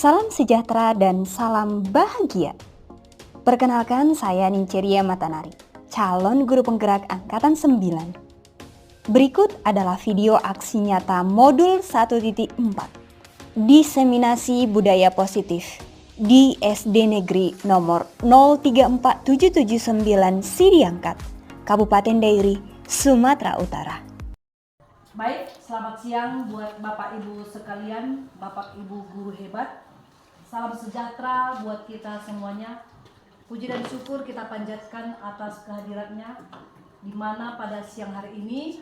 Salam sejahtera dan salam bahagia. Perkenalkan, saya Ninceria Matanari, calon guru penggerak Angkatan 9. Berikut adalah video aksi nyata modul 1.4, Diseminasi Budaya Positif di SD Negeri nomor 034779 Sidiangkat, Kabupaten Dairi, Sumatera Utara. Baik, selamat siang buat Bapak Ibu sekalian, Bapak Ibu guru hebat. Salam sejahtera buat kita semuanya. Puji dan syukur kita panjatkan atas kehadiratnya, di mana pada siang hari ini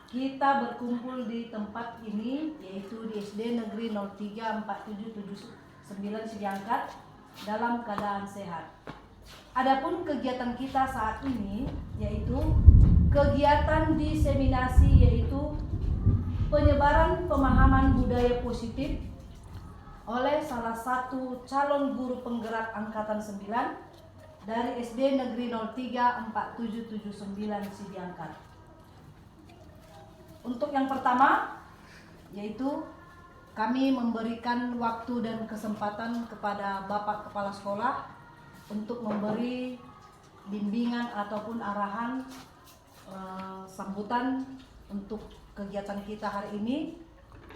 kita berkumpul di tempat ini, yaitu di SD Negeri 034779 Sidiangkat dalam keadaan sehat. Adapun kegiatan kita saat ini yaitu kegiatan diseminasi, yaitu penyebaran pemahaman budaya positif oleh salah satu calon guru penggerak Angkatan 9 dari SD Negeri 034779 Sidiangkat. Untuk yang pertama, yaitu kami memberikan waktu dan kesempatan kepada Bapak Kepala Sekolah untuk memberi bimbingan ataupun arahan sambutan untuk kegiatan kita hari ini.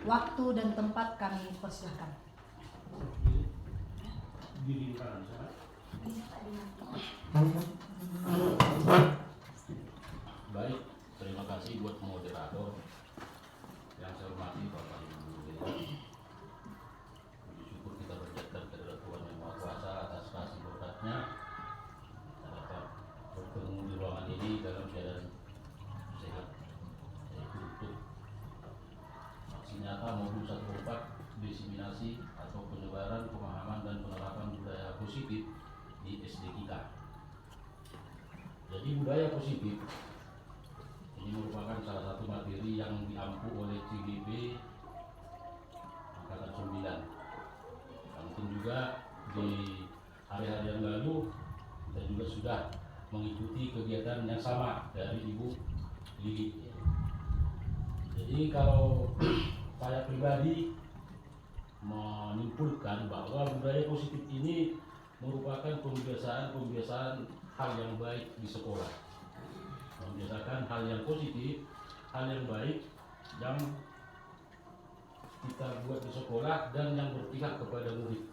Waktu dan tempat kami persilahkan. Baik, terima kasih buat moderator. Yang saya hormati Bapak Ibu guru. Puji syukur kita bersyukur kepada Tuhan Yang Maha Kuasa atas kasih berkatnya kita dapat bertemu di ruangan ini dalam keadaan sehat, yaitu untuk aksi nyata modul 1.4, diseminasi atau penyebaran pemahaman dan penerapan budaya positif di SD kita. Jadi budaya positif ini merupakan salah satu materi yang diampu oleh CGP Angkatan 9. Mungkin juga di hari-hari yang lalu kita juga sudah mengikuti kegiatan yang sama dari Ibu Lili. Jadi kalau saya pribadi menyimpulkan bahwa budaya positif ini merupakan pembiasaan hal yang baik di sekolah, membiasakan hal yang positif, hal yang baik yang kita buat di sekolah dan yang berpihak kepada murid.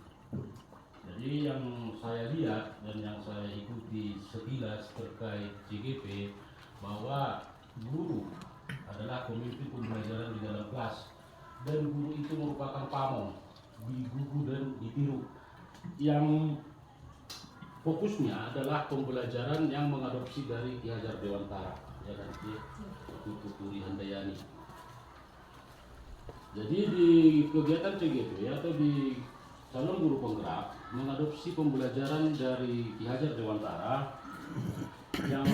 Jadi yang saya lihat dan yang saya ikuti sekilas terkait CGP, bahwa guru adalah pemimpin pembelajaran di dalam kelas, dan guru itu merupakan pamong, digugu dan ditiru, yang fokusnya adalah pembelajaran yang mengadopsi dari Ki Hajar Dewantara, ya kan, Tuturi Handayani. Jadi di kegiatan CGP atau di calon guru penggerak mengadopsi pembelajaran dari Ki Hajar Dewantara yang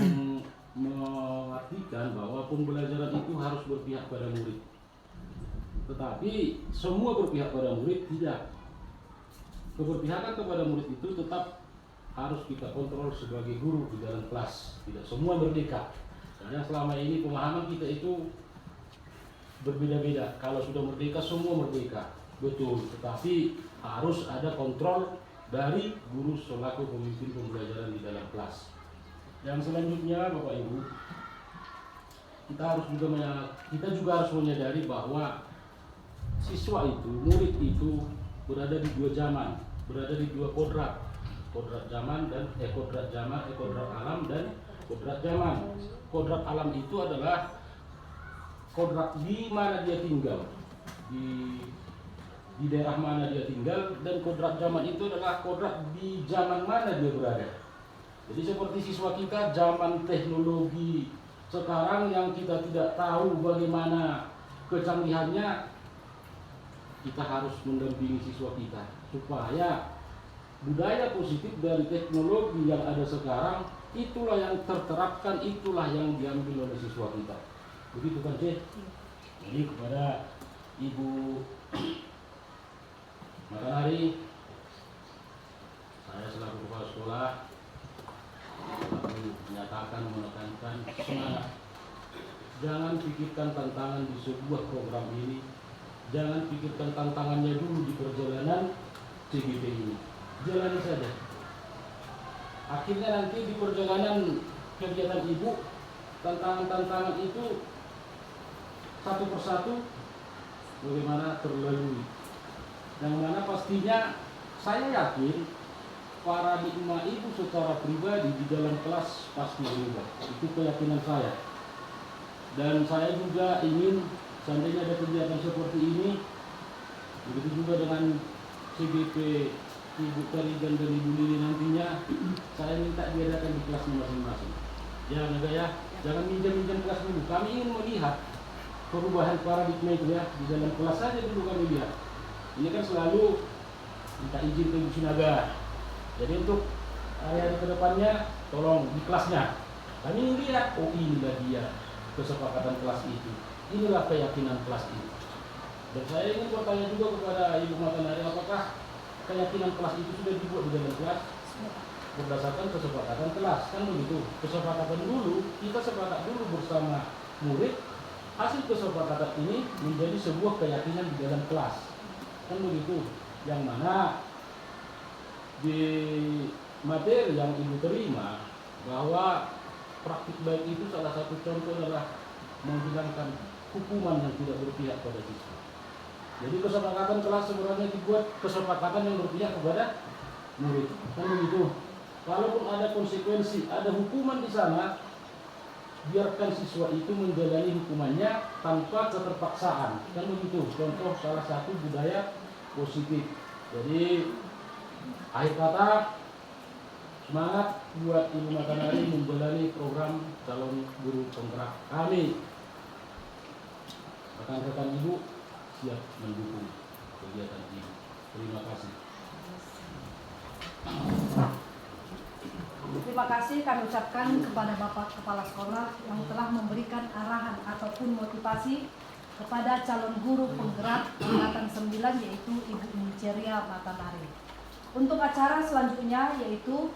mengartikan bahwa pembelajaran itu harus berpihak pada murid. Tetapi semua berpihak pada murid tidak. Keberpihakan kepada murid itu tetap harus kita kontrol sebagai guru di dalam kelas. Tidak semua merdeka. Karena selama ini pemahaman kita itu berbeda-beda. Kalau sudah merdeka, semua merdeka. Betul, tetapi harus ada kontrol dari guru selaku pemimpin pembelajaran di dalam kelas. Yang selanjutnya, Bapak Ibu, kita juga harus menyadari bahwa siswa itu, murid itu berada di dua zaman, berada di dua kodrat zaman dan kodrat alam dan kodrat zaman. Kodrat alam itu adalah kodrat di mana dia tinggal, di daerah mana dia tinggal, dan kodrat zaman itu adalah kodrat di zaman mana dia berada. Jadi seperti siswa kita zaman teknologi sekarang yang kita tidak tahu bagaimana kecanggihannya, kita harus mendampingi siswa kita supaya budaya positif dari teknologi yang ada sekarang itulah yang terterapkan, itulah yang diambil oleh siswa kita. Begitu kan, Cik? Jadi kepada Ibu Matanari, saya selaku kepala sekolah menyatakan, menekankan semangat. Jangan pikirkan tantangan di sebuah program ini, jangan pikirkan tantangannya dulu di perjalanan, CGP ini. Jalani saja. Akhirnya nanti di perjalanan kegiatan ibu, tantangan-tantangan itu satu persatu bagaimana terlalui. Yang mana pastinya saya yakin paradigma ibu secara pribadi di dalam kelas pasti berubah. Itu keyakinan saya. Dan saya juga ingin seandainya ada kegiatan seperti ini, begitu juga dengan CGP Ibu Karigan dan Ibu Lili nantinya, saya minta diadakan di kelasnya masing-masing. Ya, Naga ya, jangan minjam-minjam kelas dulu. Kami ingin melihat perubahan paradigma itu ya, di dalam kelas saja dulu kami lihat. Ini kan selalu minta izin ke Ibu Sinaga. Jadi untuk hari-hari ke depannya, tolong di kelasnya. Kami ingin lihat, oh inilah dia kesepakatan kelas itu. Inilah keyakinan kelas itu. Dan saya ingin bertanya juga kepada Ibu Matanari, apakah keyakinan kelas itu sudah dibuat di dalam kelas berdasarkan kesepakatan kelas, kan begitu? Kesepakatan dulu, kita sepakat dulu bersama murid, hasil kesepakatan ini menjadi sebuah keyakinan di dalam kelas, kan begitu? Yang mana di materi yang Ibu terima bahwa praktik baik itu salah satu contoh adalah menghilangkan hukuman yang tidak berpihak pada siswa. Jadi kesepakatan kelas sebenarnya dibuat kesepakatan yang berpihak kepada murid, kan begitu. Kalaupun ada konsekuensi, ada hukuman di sana, biarkan siswa itu menjalani hukumannya tanpa keterpaksaan, kan begitu. Contoh salah satu budaya positif. Jadi akhir kata, semangat buat Ibu Matanari menjalani program calon guru penggerak kami. Rekan-rekan Ibu siap mendukung kegiatan ini. Terima kasih. Terima kasih kami ucapkan kepada Bapak Kepala Sekolah yang telah memberikan arahan ataupun motivasi kepada calon guru penggerak angkatan 9 yaitu Ibu Niceria Matanari. Untuk acara selanjutnya yaitu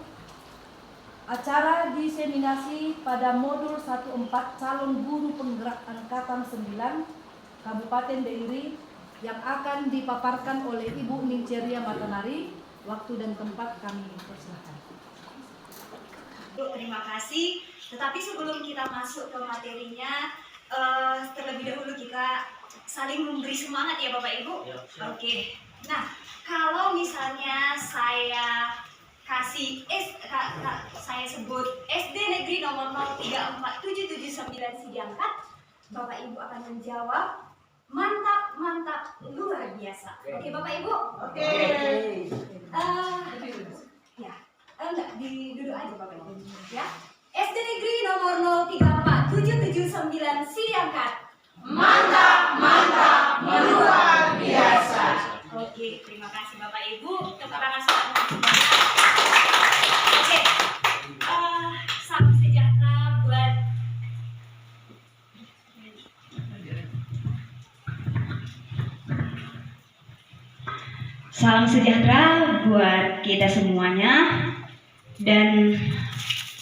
acara diseminasi pada modul 14 calon guru penggerak angkatan 9 Kabupaten Dairi yang akan dipaparkan oleh Ibu Niceria Matanari. Waktu dan tempat kami persilahkan. Terima kasih. Tetapi sebelum kita masuk ke materinya, terlebih dahulu kita saling memberi semangat ya Bapak Ibu. Ya, Oke. Nah, kalau misalnya saya kasih saya sebut SD Negeri nomor 034779 Sidiangkat, Bapak Ibu akan menjawab mantap, mantap, luar biasa. Oke Bapak Ibu? Oke. Ya, enggak, duduk aja Bapak Ibu. Ya. SD Negeri nomor 034779 Sidiangkat. Mantap, mantap, luar biasa. Oke, terima kasih Bapak Ibu. Tepuk tangan sangat. Oke. Salam sejahtera buat Salam sejahtera buat kita semuanya. Dan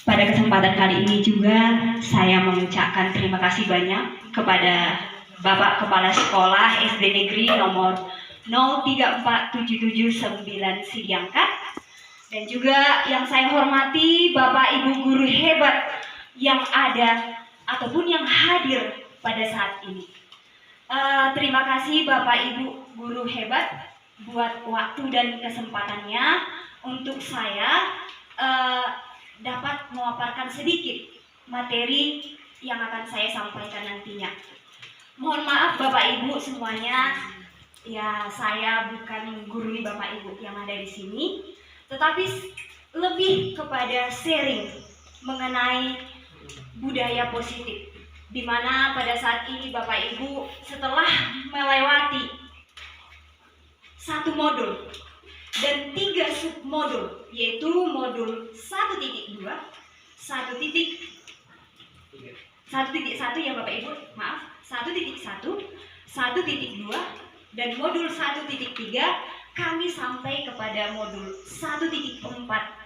pada kesempatan kali ini juga saya mengucapkan terima kasih banyak kepada Bapak Kepala Sekolah SD Negeri nomor 034779 Sidiangkat. Dan juga yang saya hormati Bapak Ibu guru hebat yang ada ataupun yang hadir pada saat ini. Terima kasih Bapak Ibu guru hebat buat waktu dan kesempatannya untuk saya dapat memaparkan sedikit materi yang akan saya sampaikan nantinya. Mohon maaf Bapak Ibu semuanya, ya saya bukan guru Bapak Ibu yang ada di sini, tetapi lebih kepada sharing mengenai budaya positif, di mana pada saat ini Bapak Ibu setelah melewati satu modul dan 3 submodul, yaitu modul 1.2, 1.1 ya Bapak Ibu, maaf, 1.1, 1.2, dan modul 1.3, kami sampai kepada modul 1.4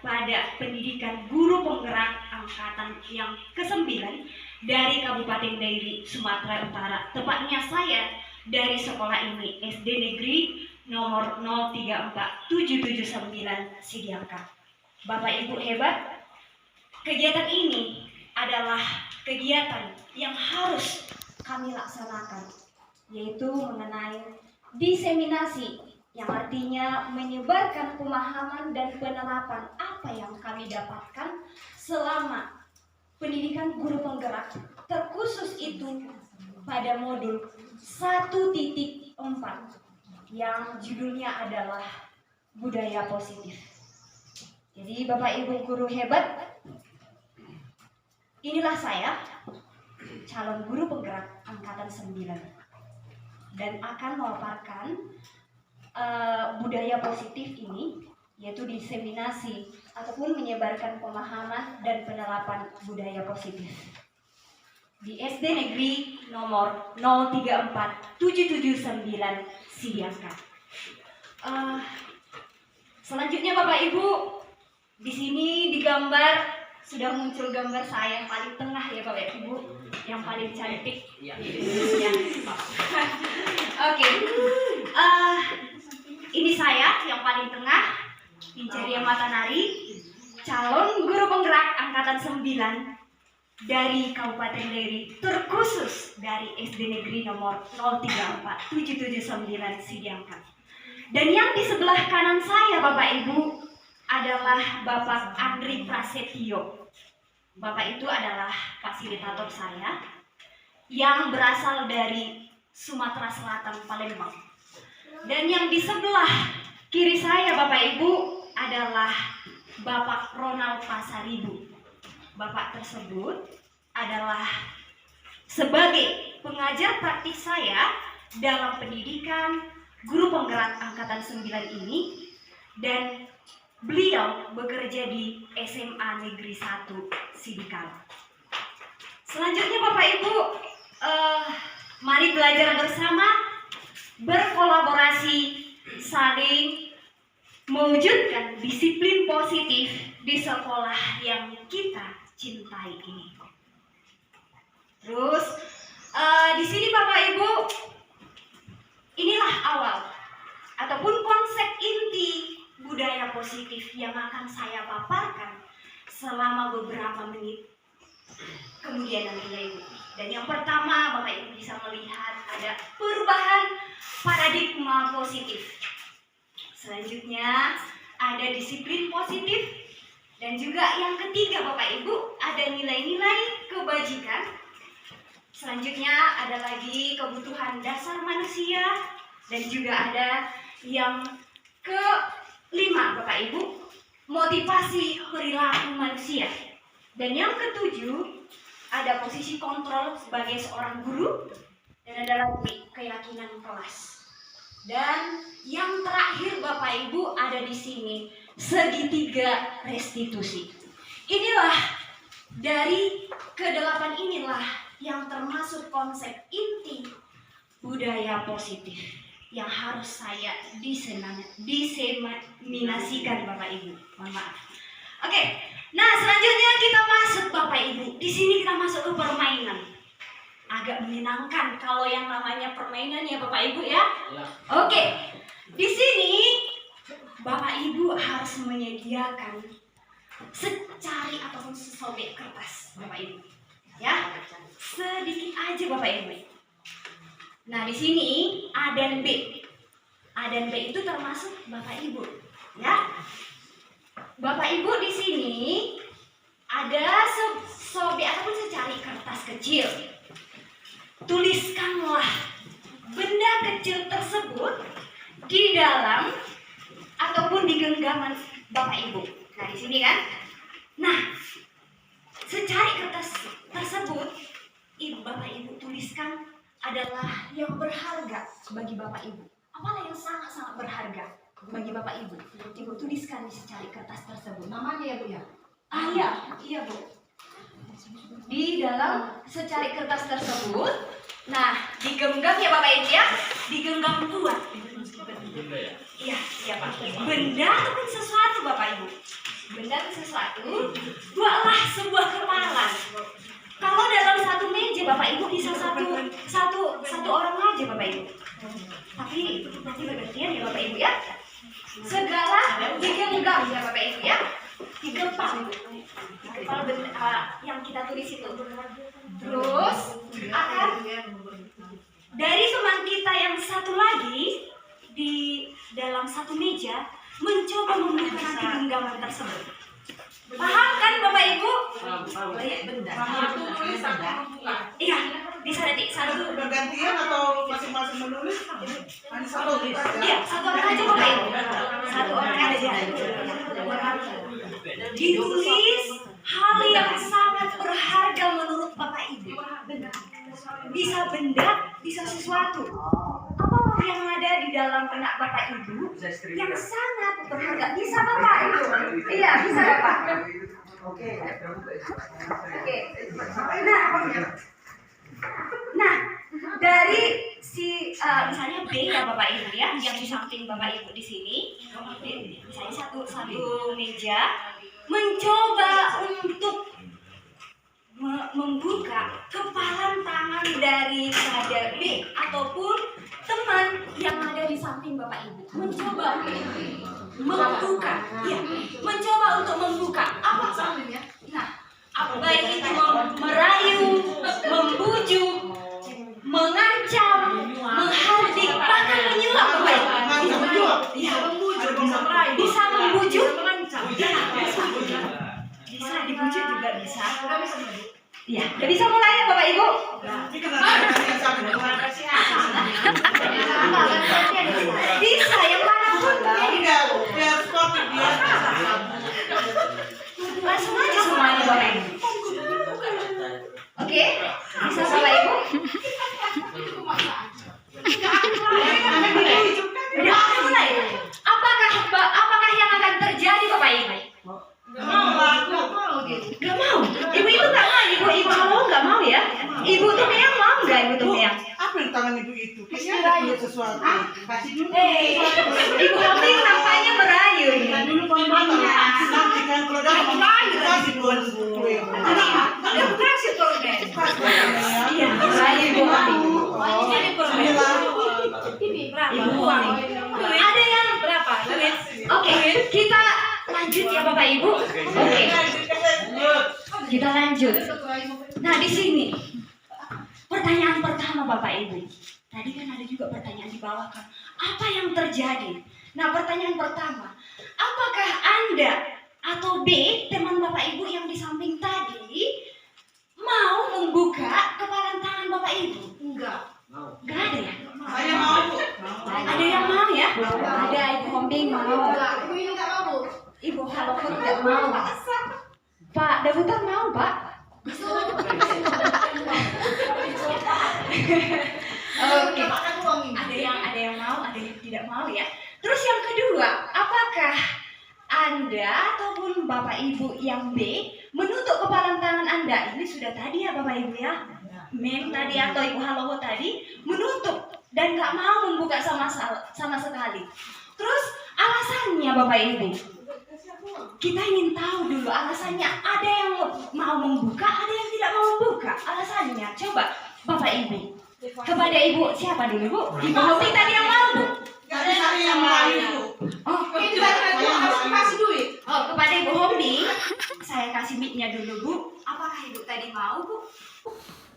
pada pendidikan guru penggerak angkatan yang ke-9 dari Kabupaten Dairi, Sumatera Utara. Tepatnya saya dari sekolah ini, SD Negeri nomor 034779 Sidiangkat. Bapak Ibu hebat, kegiatan ini adalah kegiatan yang harus kami laksanakan, yaitu mengenai diseminasi, yang artinya menyebarkan pemahaman dan penerapan apa yang kami dapatkan selama pendidikan guru penggerak, terkhusus itu pada modul 1.4 yang judulnya adalah budaya positif. Jadi Bapak Ibu guru hebat, inilah saya, calon guru penggerak angkatan 9, dan akan memaparkan budaya positif ini, yaitu diseminasi ataupun menyebarkan pemahaman dan penerapan budaya positif di SD Negeri nomor 034779 Sidiangkat. Selanjutnya Bapak Ibu, di sini digambar sudah muncul gambar saya yang paling tengah ya Bapak Ibu, yang paling cantik. Ya. Oke. Ini saya yang paling tengah, Ninceria Matanari, calon guru penggerak angkatan 9 dari Kabupaten Deri, terkhusus dari SD Negeri nomor 034779 Sidiangkat. Dan yang di sebelah kanan saya Bapak Ibu adalah Bapak Andri Prasetyo. Bapak itu adalah fasilitator saya yang berasal dari Sumatera Selatan, Palembang. Dan yang di sebelah kiri saya Bapak Ibu adalah Bapak Ronald Pasaribu. Bapak tersebut adalah sebagai pengajar praktik saya dalam pendidikan guru penggerak angkatan 9 ini, dan beliau bekerja di SMA Negeri 1 Sidikala. Selanjutnya Bapak Ibu, mari belajar bersama, berkolaborasi, saling mewujudkan disiplin positif di sekolah yang kita cintai ini. Terus di sini Bapak Ibu, inilah awal ataupun konsep inti budaya positif yang akan saya paparkan selama beberapa menit kemudian nantinya Ibu. Dan yang pertama Bapak Ibu bisa melihat ada perubahan paradigma positif. Selanjutnya ada disiplin positif, dan juga yang ketiga Bapak Ibu ada nilai-nilai kebajikan. Selanjutnya ada lagi kebutuhan dasar manusia, dan juga ada yang kelima Bapak Ibu, motivasi perilaku manusia. Dan yang ketujuh ada posisi kontrol sebagai seorang guru, dan ada lagi keyakinan kelas. Dan yang terakhir Bapak Ibu ada di sini segitiga restitusi. Inilah dari kedelapan inilah yang termasuk konsep inti budaya positif yang harus saya diseminasikan Bapak Ibu. Mohon maaf. Oke, nah selanjutnya kita masuk Bapak Ibu. Di sini kita masuk ke permainan. Agak menyenangkan kalau yang namanya permainan ya Bapak Ibu ya. Oke, di sini Bapak Ibu harus menyediakan secari ataupun sesobek kertas Bapak Ibu. Ya, sedikit aja Bapak Ibu. Nah di sini A dan B. A dan B itu termasuk Bapak Ibu. Ya, Bapak Ibu di sini ada sesobek ataupun secari kertas kecil. Tuliskanlah benda kecil tersebut di dalam ataupun di genggaman Bapak Ibu. Nah di sini kan. Nah, secari kertas tersebut Bapak Ibu tuliskan adalah yang berharga bagi Bapak Ibu. Apalah yang sangat-sangat berharga bagi Bapak Ibu? Ibu tuliskan di secari kertas tersebut. Namanya ya Bu ya? Iya Bu. Di dalam secari kertas tersebut, nah digenggam ya Bapak Ibu ya, digenggam kuat. Iya Pak. Benda ataupun sesuatu Bapak Ibu, benda atau sesuatu, buatlah sebuah kemalan. Kalau dalam satu meja Bapak Ibu bisa satu orang aja Bapak Ibu. Tapi Nanti bergantian ya Bapak Ibu ya. Segala digenggam ya Bapak Ibu ya. Digempal. Kepala yang kita tulis itu. Terus akan dari teman kita yang satu lagi di dalam satu meja mencoba membuka nanti genggaman tersebut. Paham kan Bapak Ibu? Iya, bisa nanti satu bergantian atau masing-masing menulis? Satu. Iya, satu orang aja Bapak Ibu. Satu orang aja. Ditulis hal yang sangat berharga menurut Bapak Ibu. Bisa benda, bisa sesuatu. Apa yang ada di dalam benak Bapak Ibu yang sangat berharga? Bisa Bapak Ibu? Iya, bisa Bapak. Oke. Nah, dari si misalnya B ya Bapak Ibu ya, yang di samping Bapak Ibu di sini, misalnya satu meja, mencoba untuk membuka kepalan tangan daripada B ataupun teman yang ada di samping Bapak Ibu, mencoba membuka, ya, mencoba untuk membuka apa saja. Nah, baik itu merayu, membujuk, mengancam, menghardik, bahkan menyuap Bapak Ibu. Ya, bisa membujuk, bisa dibujuk juga bisa. Ya, udah bisa mulai ya Bapak Ibu. Bisa yang manapun. Langsung aja semuanya Bapak Ibu. Oke, bisa Bapak Ibu. Udah mulai. Apakah yang akan terjadi Bapak Ibu? Gak mau. Ibu itu gak mau. Ibu kalau gak mau ya. Ibu tuh yang mau gak Ibu tuh yang? Apa yang tangan ibu itu? Kayaknya ada punya sesuatu. Kasih dulu. Ibu Homi nampaknya merayu. Nanti kan kalau udah merayu kasih buat kue. Udah kasih permen. Iya, merayu Ibu Homi. Ini permen. Ini berapa? Ibu Homi. Ada yang berapa? Oke, kita lanjut ya Bapak Ibu. Oke. Kita lanjut. Nah, di sini pertanyaan pertama Bapak Ibu. Tadi kan ada juga pertanyaan di bawah kan. Apa yang terjadi? Nah, pertanyaan pertama, apakah Anda atau B, teman Bapak Ibu yang di samping tadi, mau membuka kepalan tangan Bapak Ibu? Enggak. Enggak ada ya? Saya mau. Ada yang mau ya? Ada Ibu Hombing mau. Ibu ini nggak mau. Ibu Halofut tidak mau. Pak Dabutan mau Pak? Oke. Ada yang mau, ada yang tidak mau ya. Terus yang kedua, apakah Anda ataupun Bapak Ibu yang B menutup kepalan tangan Anda? Ini sudah tadi ya Bapak Ibu ya. Mem tadi atau Ibu Halowo tadi menutup dan nggak mau membuka sama sekali. Terus alasannya Bapak Ibu, kita ingin tahu dulu alasannya. Ada yang mau membuka, ada yang tidak mau membuka. Alasannya, coba Bapak Ibu. Kepada Ibu siapa dulu Bu? Ibu Homi tadi yang mau Bu? Gak ada saya yang mau ibu. Oh, Ini harus kasih duit. oh kepada Ibu Homi, saya kasih mic-nya dulu Bu. Apakah Ibu tadi mau Bu?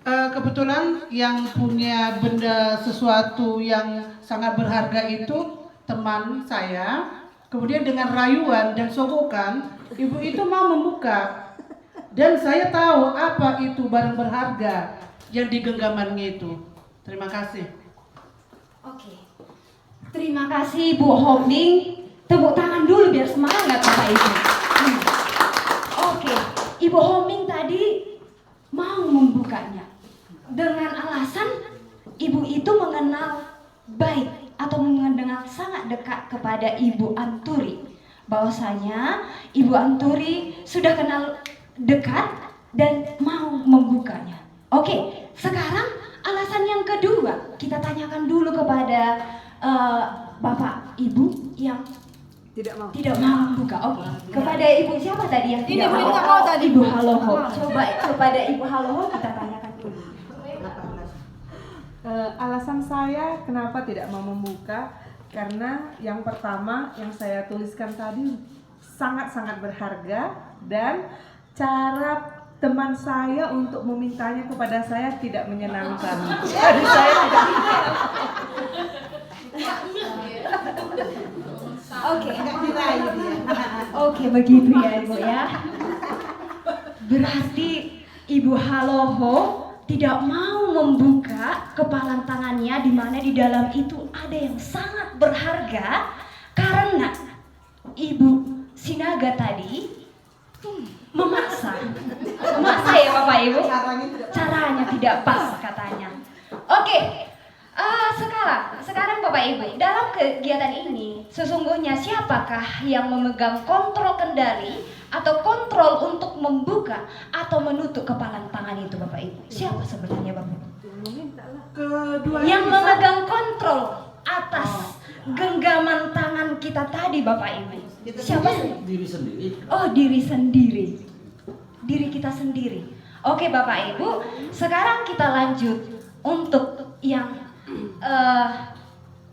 Kebetulan yang punya benda sesuatu yang sangat berharga itu teman saya. Kemudian dengan rayuan dan sogokan, ibu itu mau membuka. Dan saya tahu apa itu barang berharga yang digenggamannya itu. Terima kasih. Oke. Terima kasih Bu Hombing. Tepuk tangan dulu biar semangat Bapak Ibu. Oke. Ibu Hombing tadi mau membukanya dengan alasan ibu itu mengenal baik atau mengenal sangat dekat kepada Ibu Anturi. Bahwasanya Ibu Anturi sudah kenal dekat dan mau membukanya. Oke, sekarang alasan yang kedua kita tanyakan dulu kepada Bapak Ibu yang tidak mau membuka. Oke, kepada Ibu siapa tadi yang tidak mau? Ibu Haloho. Coba kepada Ibu Haloho kita tanyakan dulu. Alasan saya kenapa tidak mau membuka Karena yang pertama yang saya tuliskan tadi sangat-sangat berharga, dan cara teman saya untuk memintanya kepada saya tidak menyenangkan. Jadi saya tidak. Oke. Oke, begitu ya Ibu ya. Berarti Ibu Haloho tidak mau membuka kepalan tangannya, di mana di dalam itu ada yang sangat berharga, karena Ibu Sinaga tadi memaksa ya Bapak Ibu. Caranya tidak pas katanya. Oke, sekarang Bapak Ibu, dalam kegiatan ini sesungguhnya siapakah yang memegang kontrol kendali atau kontrol untuk membuka atau menutup kepalan tangan itu Bapak Ibu? Siapa sebenarnya Bapak Ibu? Yang memegang kontrol atas genggaman tangan kita tadi Bapak Ibu? Siapa sih? Diri sendiri. Oh, diri sendiri. Diri kita sendiri. Oke Bapak Ibu, sekarang kita lanjut untuk yang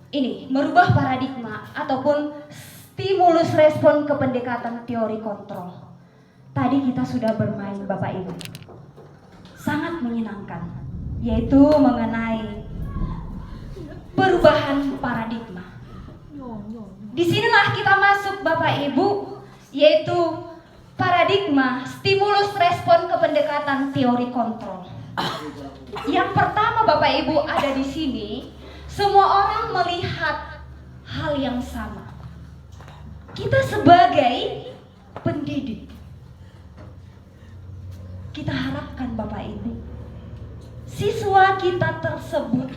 ini, merubah paradigma ataupun stimulus respon ke pendekatan teori kontrol. Tadi kita sudah bermain Bapak Ibu, sangat menyenangkan, yaitu mengenai perubahan paradigma. Disinilah kita masuk Bapak Ibu, yaitu paradigma stimulus respon ke pendekatan teori kontrol. Yang pertama Bapak Ibu ada di sini, semua orang melihat hal yang sama. Kita sebagai pendidik, kita harapkan Bapak Ibu, siswa kita tersebut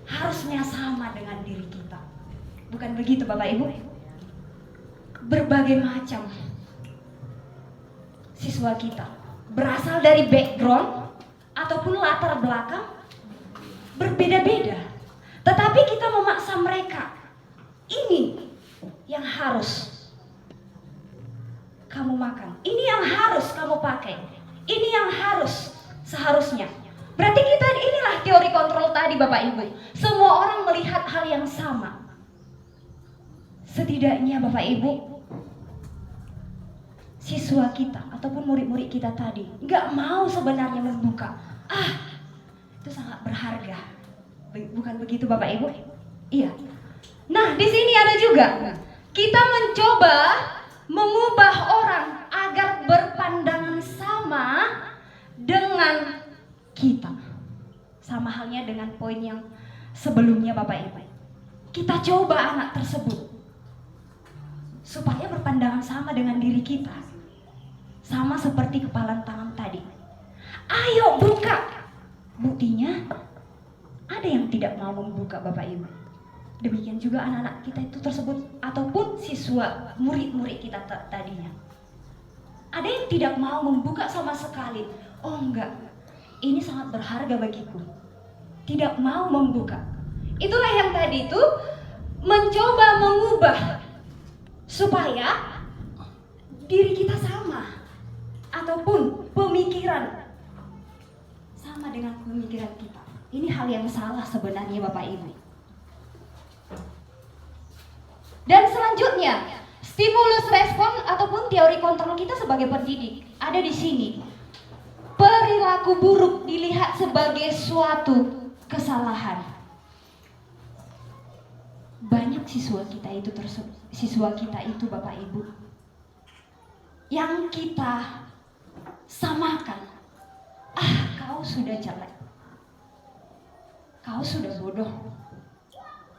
harusnya sama dengan diri kita. Bukan begitu Bapak Ibu? Berbagai macam siswa kita, berasal dari background ataupun latar belakang berbeda-beda. Tetapi kita memaksa mereka, ini yang harus kamu makan, ini yang harus kamu pakai, ini yang harus seharusnya. Berarti kita, inilah teori kontrol tadi Bapak Ibu. Semua orang melihat hal yang sama. Setidaknya Bapak Ibu, siswa kita ataupun murid-murid kita tadi nggak mau sebenarnya membuka. Itu sangat berharga. Bukan begitu Bapak Ibu? Iya. Nah, di sini ada juga kita mencoba mengubah orang agar berpandangan sama dengan kita. Sama halnya dengan poin yang sebelumnya Bapak Ibu. Kita coba anak tersebut supaya berpandangan sama dengan diri kita. Sama seperti kepalan tangan tadi. Ayo buka. Buktinya ada yang tidak mau membuka Bapak Ibu. Demikian juga anak-anak kita itu tersebut ataupun siswa murid-murid kita tadinya. Ada yang tidak mau membuka sama sekali. Oh enggak, ini sangat berharga bagiku. Tidak mau membuka. Itulah yang tadi itu mencoba mengubah supaya diri kita sama ataupun pemikiran sama dengan pemikiran kita. Ini hal yang salah sebenarnya Bapak Ibu. Dan selanjutnya, stimulus respon ataupun teori kontrol kita sebagai pendidik ada di sini. Perilaku buruk dilihat sebagai suatu kesalahan. Banyak siswa kita itu Bapak Ibu yang kita samakan. Kau sudah jelek, kau sudah bodoh,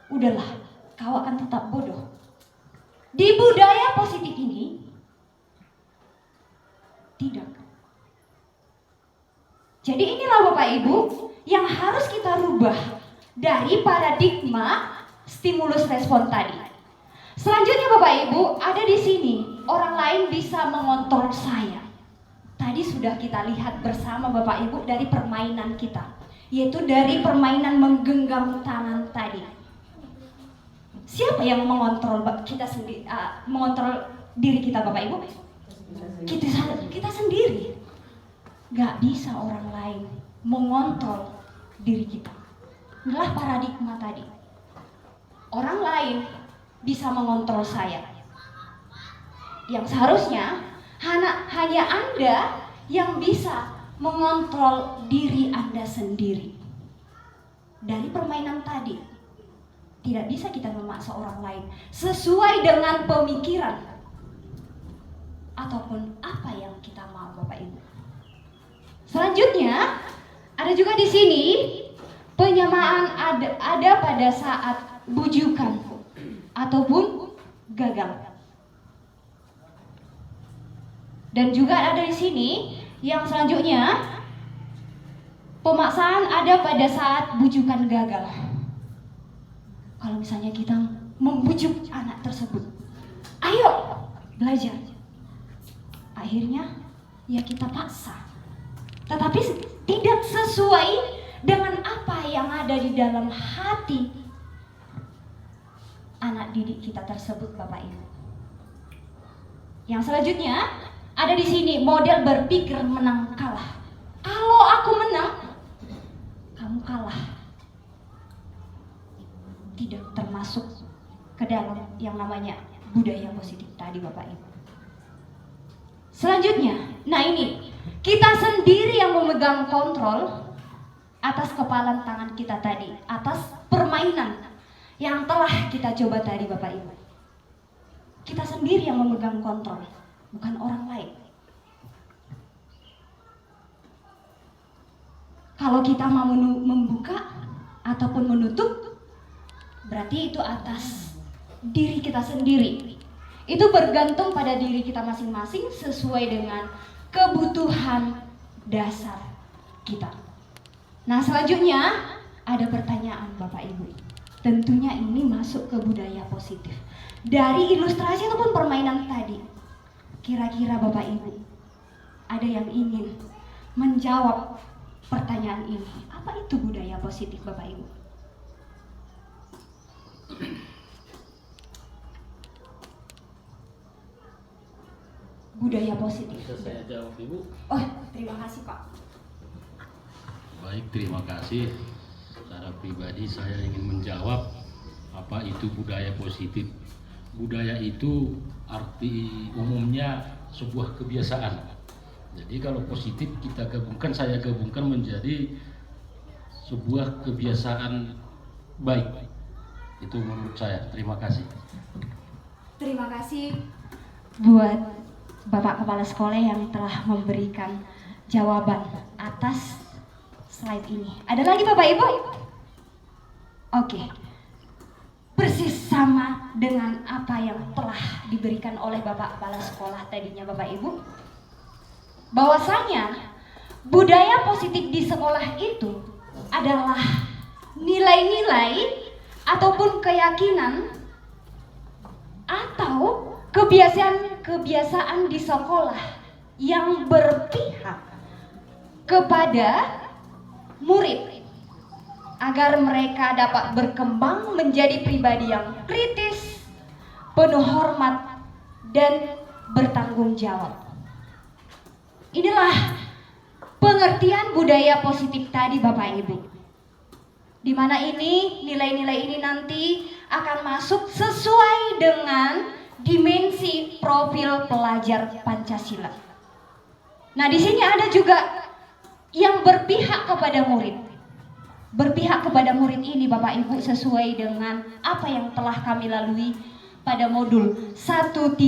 udahlah, kau akan tetap bodoh. Di budaya positif ini tidak. Jadi inilah Bapak Ibu yang harus kita rubah dari paradigma stimulus respon tadi. Selanjutnya Bapak Ibu, ada di sini orang lain bisa mengontrol saya. Tadi sudah kita lihat bersama Bapak Ibu dari permainan kita, yaitu dari permainan menggenggam tangan tadi. Siapa yang mengontrol kita sendiri, mengontrol diri kita Bapak Ibu? Kita sendiri. Gak bisa orang lain mengontrol diri kita. Inilah paradigma tadi. orang lain bisa mengontrol saya. Yang seharusnya hanya Anda yang bisa mengontrol diri Anda sendiri. Dari permainan tadi, tidak bisa kita memaksa orang lain sesuai dengan pemikiran ataupun apa yang kita mau, Bapak Ibu. Selanjutnya, ada juga di sini penyamaan ada pada saat bujukan ataupun gagal. Dan juga ada di sini yang selanjutnya, pemaksaan ada pada saat bujukan gagal. Kalau misalnya kita membujuk anak tersebut, ayo belajar. Akhirnya ya kita paksa. Tetapi tidak sesuai dengan apa yang ada di dalam hati anak didik kita tersebut, Bapak Ibu. Yang selanjutnya ada di sini model berpikir menang kalah. Kalau aku menang, kamu kalah. Tidak termasuk ke dalam yang namanya budaya positif tadi, Bapak Ibu. Selanjutnya, nah ini kita sendiri yang memegang kontrol atas kepalan tangan kita tadi, atas permainan yang telah kita coba tadi, Bapak Ibu. Kita sendiri yang memegang kontrol, bukan orang lain. Kalau kita mau membuka ataupun menutup, berarti itu atas diri kita sendiri. Itu bergantung pada diri kita masing-masing sesuai dengan kebutuhan dasar kita. Nah, selanjutnya ada pertanyaan, Bapak Ibu. Tentunya ini masuk ke budaya positif. Dari ilustrasi ataupun permainan tadi, kira-kira Bapak Ibu ada yang ingin menjawab pertanyaan ini? Apa itu budaya positif, Bapak Ibu? Budaya positif. Bisa saya jawab, Ibu? Oh, terima kasih, Pak. Baik, terima kasih. Secara pribadi saya ingin menjawab apa itu budaya positif. Budaya itu arti umumnya sebuah kebiasaan. Jadi kalau positif kita gabungkan, saya gabungkan menjadi sebuah kebiasaan baik. Itu menurut saya. Terima kasih. Terima kasih buat Bapak Kepala Sekolah yang telah memberikan jawaban atas slide ini. Ada lagi Bapak Ibu? Oke. Persis sama dengan apa yang telah diberikan oleh Bapak Kepala Sekolah tadinya, Bapak Ibu. Bahwasanya budaya positif di sekolah itu adalah nilai-nilai ataupun keyakinan atau kebiasaan di sekolah yang berpihak kepada murid agar mereka dapat berkembang menjadi pribadi yang kritis, penuh hormat, dan bertanggung jawab. Inilah pengertian budaya positif tadi, Bapak Ibu. Di mana ini nilai-nilai ini nanti akan masuk sesuai dengan dimensi profil pelajar Pancasila. Nah, di sini ada juga yang berpihak kepada murid. Berpihak kepada murid ini, Bapak Ibu, sesuai dengan apa yang telah kami lalui pada modul 1.2,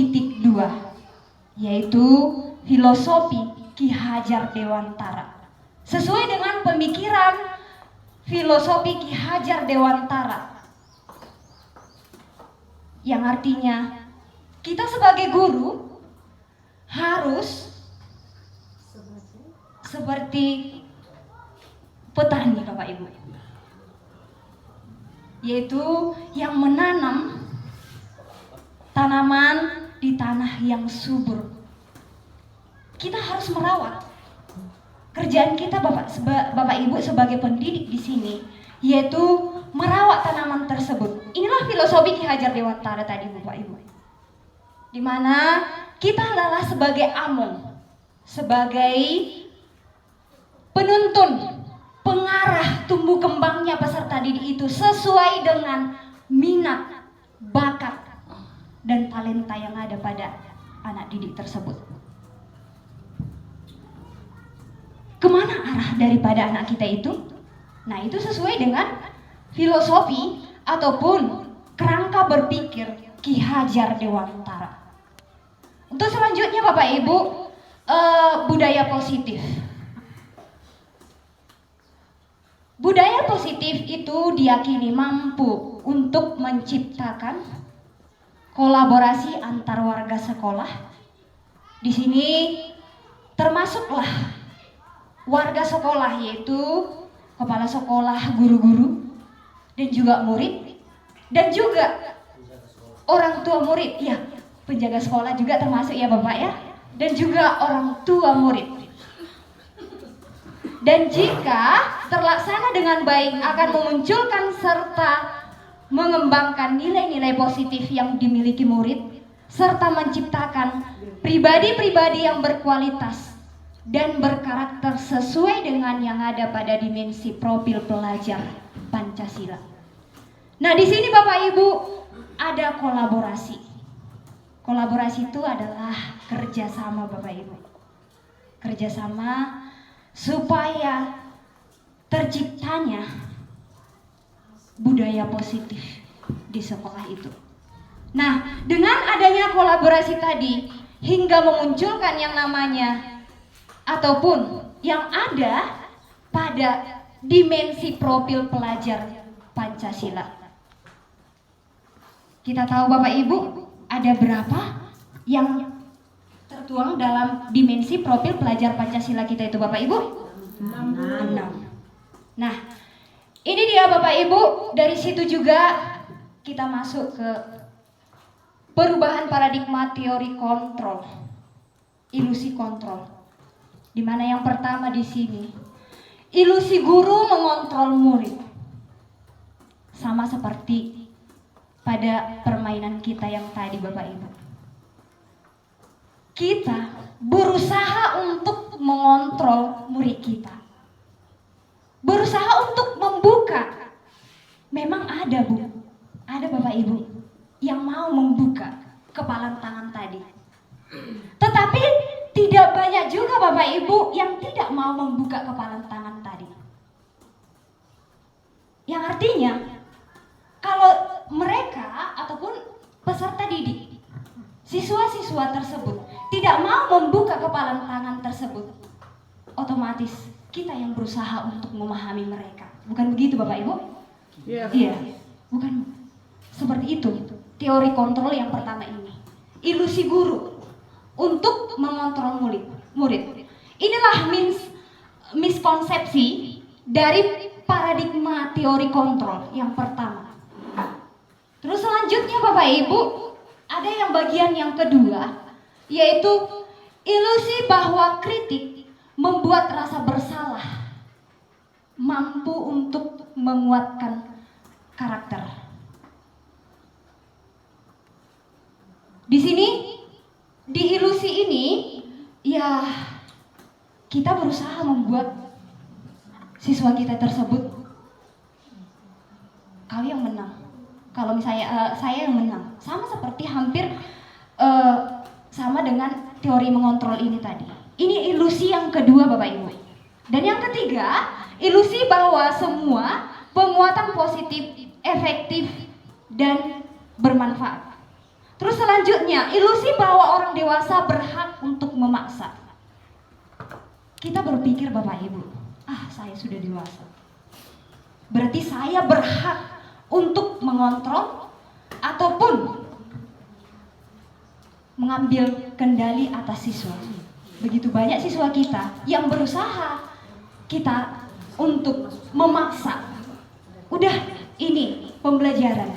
yaitu filosofi Ki Hajar Dewantara. Sesuai dengan pemikiran filosofi Ki Hajar Dewantara, yang artinya kita sebagai guru harus seperti petani, Bapak Ibu, yaitu yang menanam tanaman di tanah yang subur. Kita harus merawat. Kerjaan kita Bapak Ibu sebagai pendidik di sini yaitu merawat tanaman tersebut. Inilah filosofi Ki Hajar Dewantara tadi, Bapak Ibu. Di mana kita adalah sebagai among, sebagai penuntun, pengarah tumbuh kembangnya peserta didik itu sesuai dengan minat, bakat, dan talenta yang ada pada anak didik tersebut. Kemana arah daripada anak kita itu? Nah, itu sesuai dengan filosofi ataupun kerangka berpikir Ki Hajar Dewantara. Untuk selanjutnya Bapak Ibu, budaya positif. Budaya positif itu diyakini mampu untuk menciptakan kolaborasi antar warga sekolah. Di sini termasuklah warga sekolah, yaitu kepala sekolah, guru-guru, dan juga murid, dan juga orang tua murid. Ya, penjaga sekolah juga termasuk ya Bapak ya, dan juga orang tua murid. Dan jika terlaksana dengan baik akan memunculkan serta mengembangkan nilai-nilai positif yang dimiliki murid, serta menciptakan pribadi-pribadi yang berkualitas dan berkarakter sesuai dengan yang ada pada dimensi profil pelajar Pancasila. Nah, di sini Bapak Ibu ada kolaborasi. Kolaborasi itu adalah kerjasama Bapak Ibu. Kerjasama supaya terciptanya budaya positif di sekolah itu. Nah, dengan adanya kolaborasi tadi hingga memunculkan yang namanya ataupun yang ada pada dimensi profil pelajar Pancasila. Kita tahu Bapak Ibu ada berapa yang tertuang dalam dimensi profil pelajar Pancasila kita itu Bapak Ibu? 6. Nah, ini dia Bapak Ibu, dari situ juga kita masuk ke perubahan paradigma teori kontrol, ilusi kontrol. Di mana yang pertama di sini, ilusi guru mengontrol murid. Sama seperti pada permainan kita yang tadi Bapak Ibu. Kita berusaha untuk mengontrol murid kita. Berusaha untuk membuka. Memang ada Bu, ada Bapak Ibu yang mau membuka kepalan tangan tadi. Tetapi tidak banyak juga Bapak Ibu yang tidak mau membuka kepalan tangan tadi. Yang artinya kalau mereka ataupun peserta didik, siswa-siswa tersebut tidak mau membuka kepalan tangan tersebut, otomatis kita yang berusaha untuk memahami mereka. Bukan begitu Bapak Ibu? Iya, bukan seperti itu. Teori kontrol yang pertama ini, ilusi guru untuk mengontrol murid. Inilah miskonsepsi dari paradigma teori kontrol yang pertama. Terus selanjutnya Bapak Ibu, ada yang bagian yang kedua, yaitu ilusi bahwa kritik membuat rasa bersalah, mampu untuk menguatkan karakter. Di sini, di ilusi ini, ya kita berusaha membuat siswa kita tersebut kau yang menang. Kalau misalnya saya yang menang, sama seperti hampir sama dengan teori mengontrol ini tadi. Ini ilusi yang kedua Bapak Ibu. Dan yang ketiga, ilusi bahwa semua penguatan positif, efektif, dan bermanfaat. Terus selanjutnya, ilusi bahwa orang dewasa berhak untuk memaksa. Kita berpikir Bapak Ibu, saya sudah dewasa, berarti saya berhak untuk mengontrol ataupun mengambil kendali atas siswa. Begitu banyak siswa kita yang berusaha kita untuk memaksa. Udah, ini pembelajaran.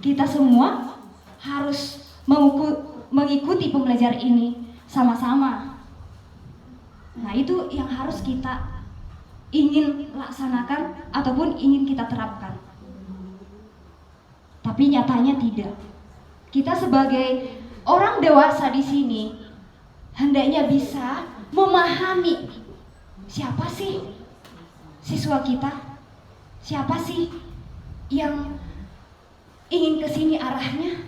Kita semua harus mengikuti pembelajaran ini sama-sama. Nah, itu yang harus kita ingin laksanakan ataupun ingin kita terapkan. Tapi nyatanya tidak. Kita sebagai orang dewasa di sini hendaknya bisa memahami siapa sih siswa kita, siapa sih yang ingin ke sini arahnya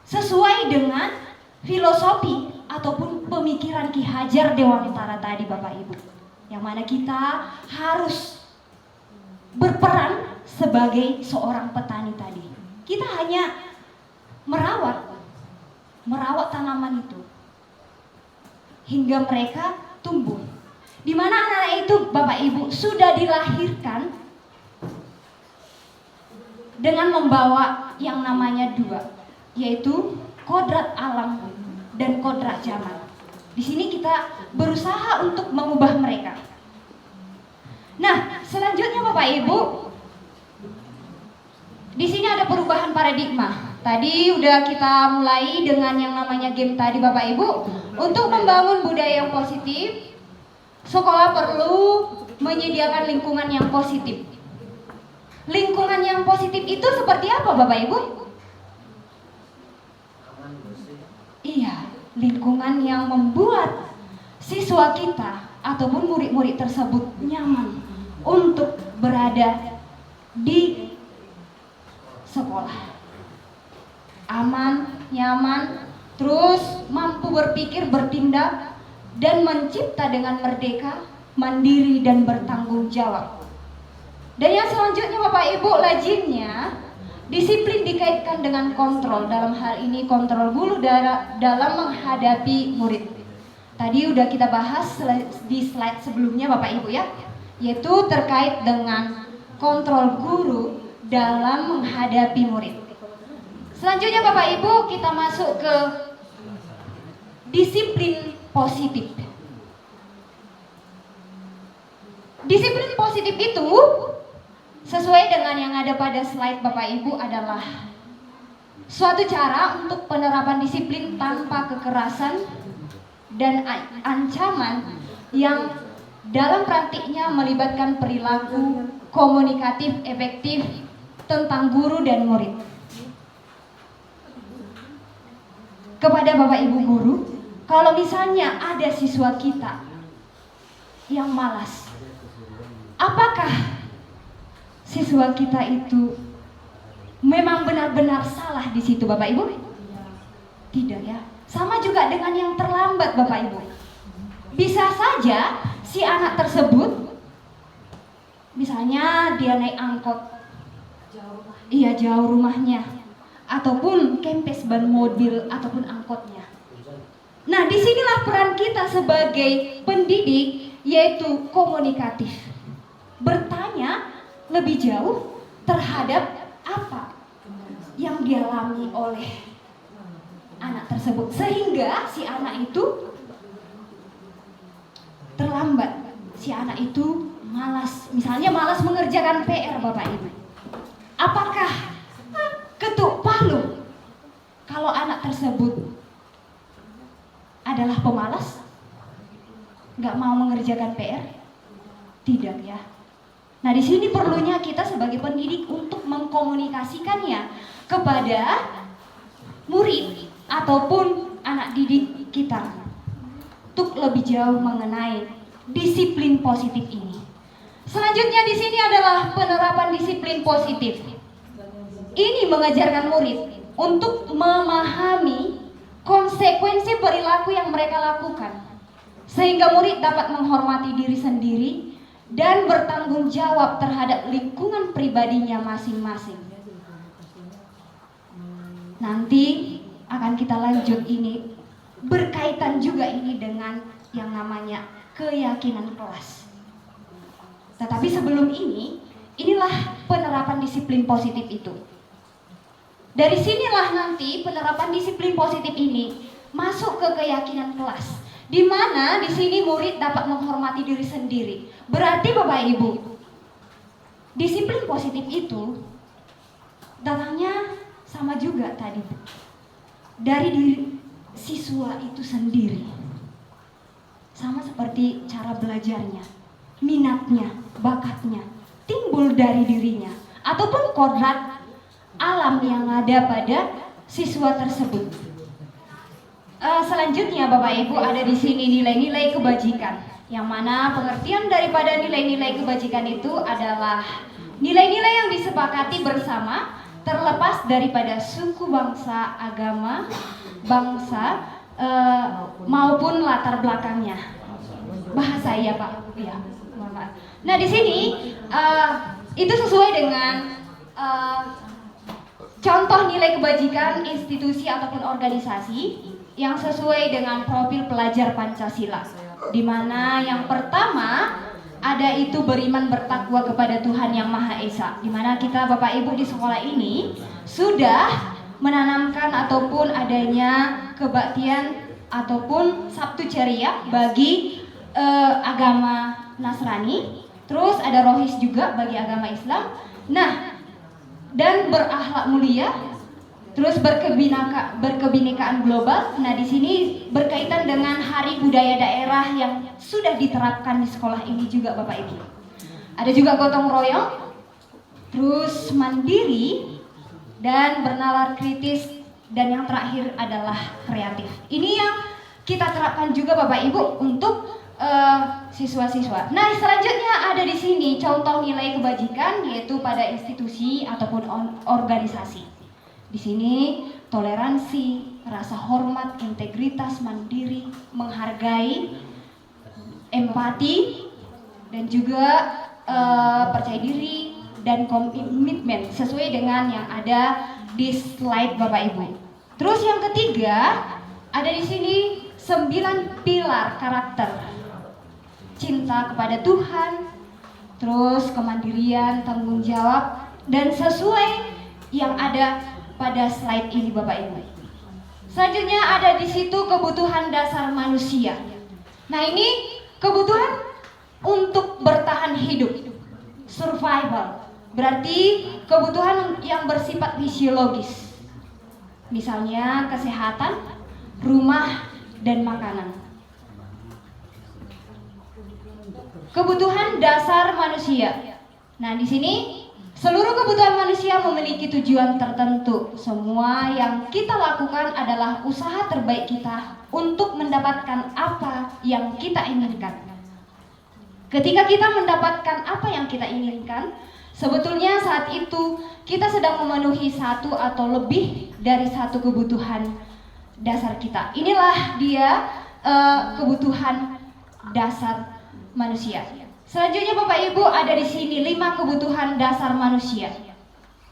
sesuai dengan filosofi ataupun pemikiran Ki Hajar Dewantara tadi Bapak Ibu. Yang mana kita harus berperan sebagai seorang petani tadi. Kita hanya merawat tanaman itu hingga mereka tumbuh. Di mana anak-anak itu Bapak Ibu sudah dilahirkan dengan membawa yang namanya dua, yaitu kodrat alam dan kodrat zaman. Di sini kita berusaha untuk mengubah mereka. Nah, selanjutnya Bapak Ibu, di sini ada perubahan paradigma. Tadi udah kita mulai dengan yang namanya game tadi Bapak Ibu. Untuk membangun budaya yang positif, sekolah perlu menyediakan lingkungan yang positif. Lingkungan yang positif itu seperti apa Bapak Ibu? Iya, lingkungan yang membuat siswa kita ataupun murid-murid tersebut nyaman untuk berada di sekolah. Aman, nyaman, terus mampu berpikir, bertindak, dan mencipta dengan merdeka, mandiri, dan bertanggung jawab. Dan yang selanjutnya Bapak Ibu, lazimnya disiplin dikaitkan dengan kontrol. Dalam hal ini kontrol guru dalam menghadapi murid. Tadi udah kita bahas di slide sebelumnya Bapak Ibu ya, yaitu terkait dengan kontrol guru dalam menghadapi murid. Selanjutnya Bapak Ibu, kita masuk ke disiplin positif. Disiplin positif itu sesuai dengan yang ada pada slide Bapak Ibu adalah suatu cara untuk penerapan disiplin tanpa kekerasan dan ancaman yang dalam praktiknya melibatkan perilaku komunikatif efektif tentang guru dan murid. Kepada Bapak Ibu guru, kalau misalnya ada siswa kita yang malas, apakah siswa kita itu memang benar-benar salah di situ Bapak Ibu? Tidak ya. Sama juga dengan yang terlambat Bapak Ibu. Bisa saja si anak tersebut, misalnya dia naik angkot, jauh rumahnya, ataupun kempes ban mobil ataupun angkotnya. Nah, disinilah peran kita sebagai pendidik, yaitu komunikatif. Bertanya lebih jauh terhadap apa yang dialami oleh anak tersebut, sehingga si anak itu terlambat, si anak itu malas, misalnya malas mengerjakan PR Bapak Ibu. Apakah ketuk palu kalau anak tersebut adalah pemalas, nggak mau mengerjakan PR? Tidak ya. Nah, di sini perlunya kita sebagai pendidik untuk mengkomunikasikannya kepada murid ataupun anak didik kita untuk lebih jauh mengenai disiplin positif ini. Selanjutnya di sini adalah penerapan disiplin positif. Ini mengajarkan murid untuk memahami konsekuensi perilaku yang mereka lakukan, sehingga murid dapat menghormati diri sendiri dan bertanggung jawab terhadap lingkungan pribadinya masing-masing. Nanti akan kita lanjut ini, berkaitan juga ini dengan yang namanya keyakinan kelas. Tetapi sebelum ini, inilah penerapan disiplin positif itu. Dari sinilah nanti penerapan disiplin positif ini masuk ke keyakinan kelas, di mana di sini murid dapat menghormati diri sendiri. Berarti Bapak Ibu, disiplin positif itu datangnya sama juga tadi, dari diri siswa itu sendiri. Sama seperti cara belajarnya, minatnya, bakatnya timbul dari dirinya ataupun kodrat alam yang ada pada siswa tersebut. Selanjutnya Bapak Ibu, ada di sini nilai-nilai kebajikan, yang mana pengertian daripada nilai-nilai kebajikan itu adalah nilai-nilai yang disepakati bersama terlepas daripada suku, bangsa, agama, maupun latar belakangnya. Bahasa ya Pak, ya. Mohon maaf. Nah di sini itu sesuai dengan contoh nilai kebajikan institusi ataupun organisasi yang sesuai dengan profil pelajar Pancasila, di mana yang pertama ada itu beriman bertakwa kepada Tuhan Yang Maha Esa, di mana kita Bapak Ibu di sekolah ini sudah menanamkan ataupun adanya kebaktian ataupun Sabtu Ceria bagi agama Nasrani, terus ada Rohis juga bagi agama Islam. Nah, dan berakhlak mulia, terus berkebinekaan global. Nah, di sini berkaitan dengan Hari Budaya Daerah yang sudah diterapkan di sekolah ini juga Bapak Ibu. Ada juga gotong royong, terus mandiri dan bernalar kritis, dan yang terakhir adalah kreatif. Ini yang kita terapkan juga Bapak Ibu untuk siswa-siswa. Nah, selanjutnya ada di sini contoh nilai kebajikan, yaitu pada institusi ataupun organisasi. Di sini toleransi, rasa hormat, integritas, mandiri, menghargai, empati, dan juga percaya diri dan komitmen sesuai dengan yang ada di slide Bapak Ibu. Terus yang ketiga ada di sini 9 pilar karakter. Cinta kepada Tuhan, terus kemandirian, tanggung jawab, dan sesuai yang ada pada slide ini Bapak Ibu. Selanjutnya ada di situ kebutuhan dasar manusia. Nah, ini kebutuhan untuk bertahan hidup, survival. Berarti kebutuhan yang bersifat fisiologis. Misalnya kesehatan, rumah, dan makanan. Kebutuhan dasar manusia. Nah, di sini seluruh kebutuhan manusia memiliki tujuan tertentu. Semua yang kita lakukan adalah usaha terbaik kita untuk mendapatkan apa yang kita inginkan. Ketika kita mendapatkan apa yang kita inginkan, sebetulnya saat itu kita sedang memenuhi satu atau lebih dari satu kebutuhan dasar kita. Inilah dia kebutuhan dasar manusia. Selanjutnya Bapak Ibu ada di sini 5 kebutuhan dasar manusia.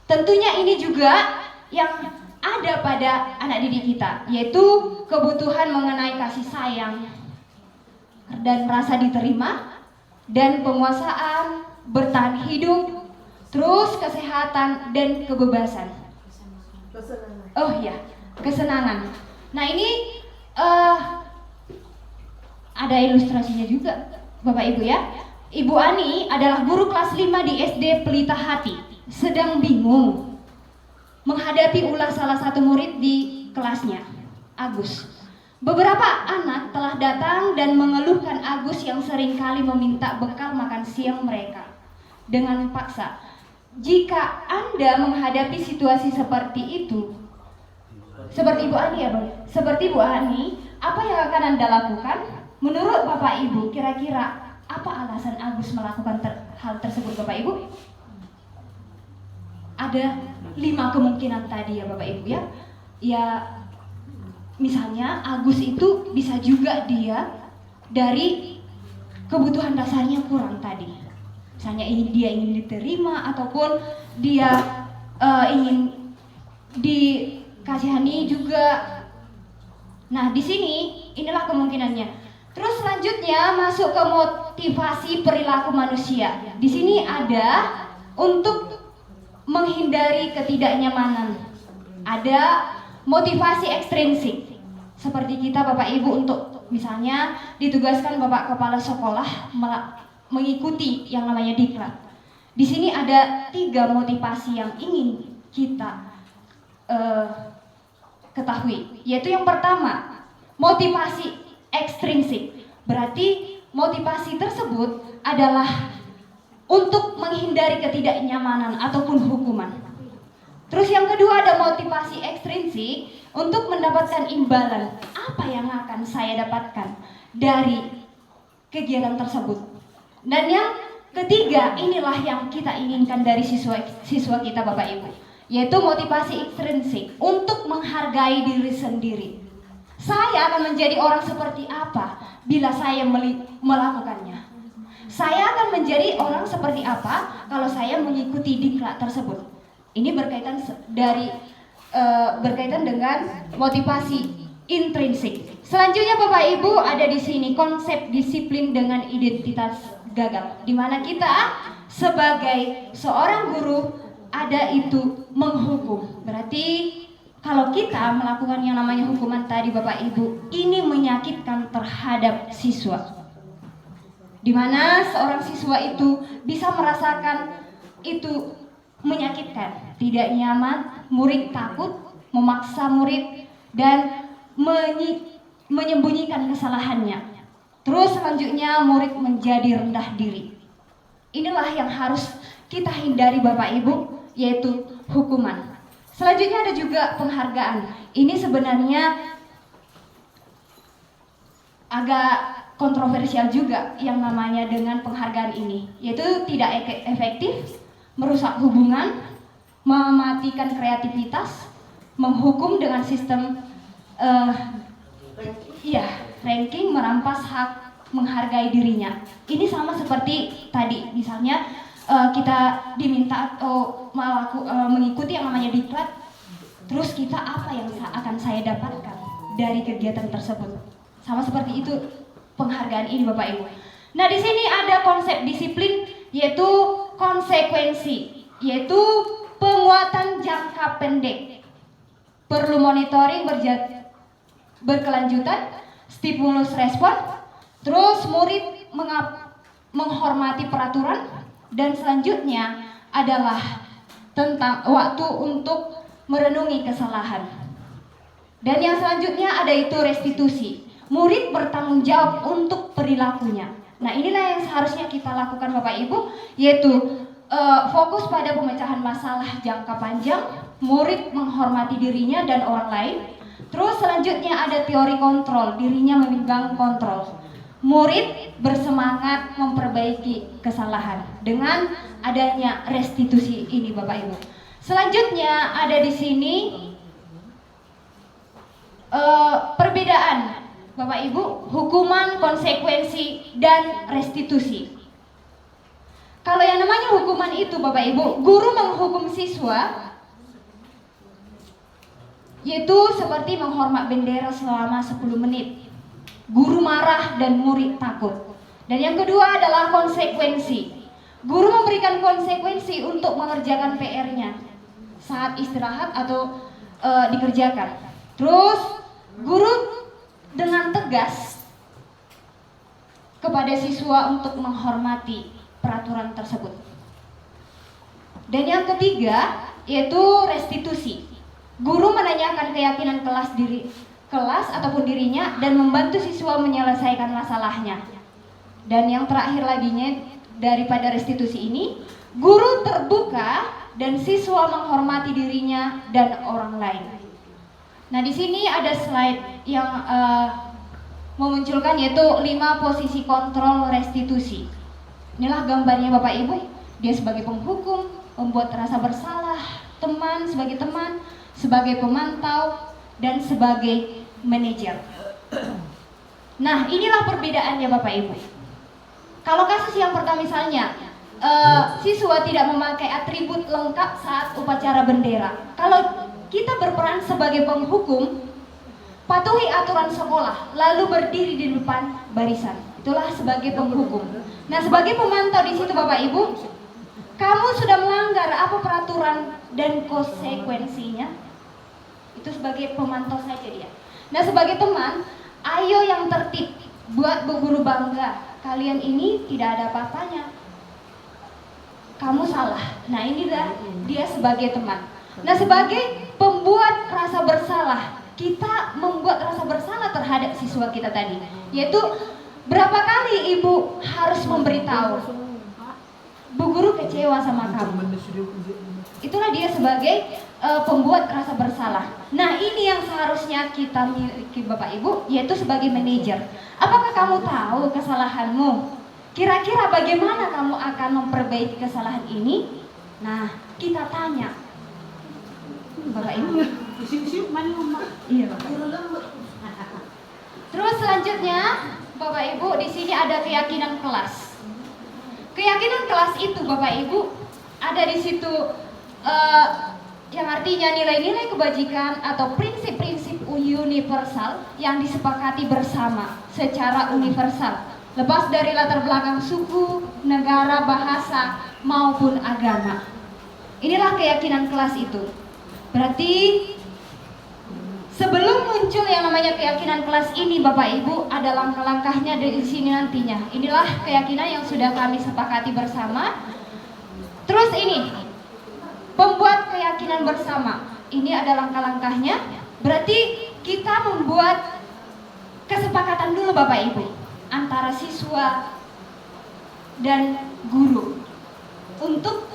Tentunya ini juga yang ada pada anak didik kita, yaitu kebutuhan mengenai kasih sayang dan rasa diterima, dan penguasaan, bertahan hidup, terus kesehatan dan kebebasan. Oh ya, kesenangan. Nah, ini ada ilustrasinya juga Bapak Ibu ya. Ibu Ani adalah guru kelas 5 di SD Pelita Hati, sedang bingung menghadapi ulah salah satu murid di kelasnya, Agus. Beberapa anak telah datang dan mengeluhkan Agus yang seringkali meminta bekal makan siang mereka dengan paksa. Jika Anda menghadapi situasi seperti itu, seperti Ibu Ani ya Bang, seperti Ibu Ani, apa yang akan Anda lakukan? Menurut Bapak Ibu, kira-kira apa alasan Agus melakukan hal tersebut Bapak Ibu? Ada 5 kemungkinan tadi ya Bapak Ibu ya. Ya, misalnya Agus itu bisa juga dia dari kebutuhan dasarnya kurang tadi. Misalnya dia ingin diterima, ataupun dia ingin dikasihani juga. Nah, di sini inilah kemungkinannya. Terus selanjutnya masuk ke motivasi perilaku manusia. Di sini ada untuk menghindari ketidaknyamanan. Ada motivasi ekstrinsik. Seperti kita Bapak Ibu untuk misalnya ditugaskan Bapak Kepala Sekolah mengikuti yang namanya diklat. Di sini ada 3 motivasi yang ingin kita ketahui. Yaitu yang pertama, motivasi ekstrinsik. Berarti motivasi tersebut adalah untuk menghindari ketidaknyamanan ataupun hukuman. Terus yang kedua ada motivasi ekstrinsik untuk mendapatkan imbalan. Apa yang akan saya dapatkan dari kegiatan tersebut? Dan yang ketiga, inilah yang kita inginkan dari siswa kita Bapak Ibu, yaitu motivasi intrinsik untuk menghargai diri sendiri. Saya akan menjadi orang seperti apa bila saya melakukannya? Saya akan menjadi orang seperti apa kalau saya mengikuti diklat tersebut? Ini berkaitan dengan motivasi intrinsik. Selanjutnya Bapak Ibu ada di sini konsep disiplin dengan identitas gagal, di mana kita sebagai seorang guru ada itu menghukum. Berarti kalau kita melakukan yang namanya hukuman tadi Bapak Ibu, ini menyakitkan terhadap siswa. Di mana seorang siswa itu bisa merasakan itu menyakitkan, tidak nyaman, murid takut, memaksa murid dan menyembunyikan kesalahannya. Terus selanjutnya murid menjadi rendah diri. Inilah yang harus kita hindari Bapak Ibu, yaitu hukuman. Selanjutnya ada juga penghargaan. Ini sebenarnya agak kontroversial juga yang namanya dengan penghargaan ini, yaitu tidak efektif, merusak hubungan, mematikan kreativitas, menghukum dengan sistem ranking, merampas hak menghargai dirinya. Ini sama seperti tadi, misalnya kita diminta atau mengikuti yang namanya diklat, terus kita apa yang akan saya dapatkan dari kegiatan tersebut? Sama seperti itu penghargaan ini Bapak Ibu. Nah di sini ada konsep disiplin, yaitu konsekuensi, yaitu penguatan jangka pendek, perlu monitoring berkelanjutan, stimulus respon, terus murid menghormati peraturan, dan selanjutnya adalah tentang waktu untuk merenungi kesalahan. Dan yang selanjutnya ada itu restitusi. Murid bertanggung jawab untuk perilakunya. Nah inilah yang seharusnya kita lakukan Bapak Ibu, yaitu fokus pada pemecahan masalah jangka panjang, murid menghormati dirinya dan orang lain. Terus selanjutnya ada teori kontrol, dirinya memegang kontrol. Murid bersemangat memperbaiki kesalahan dengan adanya restitusi ini Bapak Ibu. Selanjutnya ada di sini perbedaan Bapak Ibu, hukuman, konsekuensi, dan restitusi. Kalau yang namanya hukuman itu Bapak Ibu, guru menghukum siswa yaitu seperti menghormat bendera selama 10 menit. Guru marah dan murid takut. Dan yang kedua adalah konsekuensi. Guru memberikan konsekuensi untuk mengerjakan PR-nya saat istirahat atau dikerjakan. Terus guru dengan tegas kepada siswa untuk menghormati peraturan tersebut. Dan yang ketiga yaitu restitusi. Guru menanyakan keyakinan kelas ataupun dirinya dan membantu siswa menyelesaikan masalahnya. Dan yang terakhir laginya daripada restitusi ini, guru terbuka dan siswa menghormati dirinya dan orang lain. Nah di sini ada slide yang memunculkan yaitu 5 posisi kontrol restitusi. Inilah gambarnya Bapak Ibu. Dia sebagai penghukum, membuat rasa bersalah, teman sebagai teman, sebagai pemantau, dan sebagai manajer. Nah inilah perbedaannya Bapak Ibu. Kalau kasus yang pertama misalnya siswa tidak memakai atribut lengkap saat upacara bendera. Kalau kita berperan sebagai penghukum, patuhi aturan sekolah, lalu berdiri di depan barisan. Itulah sebagai penghukum. Nah sebagai pemantau di situ Bapak Ibu, kamu sudah melanggar apa peraturan dan konsekuensinya? Itu sebagai pemantau saja dia. Nah sebagai teman, ayo yang tertib, buat bu guru bangga. Kalian ini tidak ada apa-apanya. Kamu salah. Nah inilah dia sebagai teman. Nah sebagai pembuat rasa bersalah, kita membuat rasa bersalah terhadap siswa kita tadi. Yaitu berapa kali ibu harus memberitahu, bu guru kecewa sama kamu. Itulah dia sebagai pembuat rasa bersalah. Nah ini yang seharusnya kita miliki Bapak Ibu, yaitu sebagai manajer. Apakah kamu tahu kesalahanmu? Kira-kira bagaimana kamu akan memperbaiki kesalahan ini? Nah kita tanya, Bapak Ibu. Iya, Bapak. Terus selanjutnya, Bapak Ibu, di sini ada keyakinan kelas. Keyakinan kelas itu, Bapak Ibu, ada di situ yang artinya nilai-nilai kebajikan atau prinsip-prinsip universal yang disepakati bersama secara universal, lepas dari latar belakang suku, negara, bahasa, maupun agama. Inilah keyakinan kelas itu. Berarti sebelum muncul yang namanya keyakinan kelas ini, Bapak Ibu, ada langkah-langkahnya dari sini nantinya. Inilah keyakinan yang sudah kami sepakati bersama. Terus ini, pembuat keyakinan bersama. Ini ada langkah-langkahnya. Berarti kita membuat kesepakatan dulu, Bapak Ibu, antara siswa dan guru untuk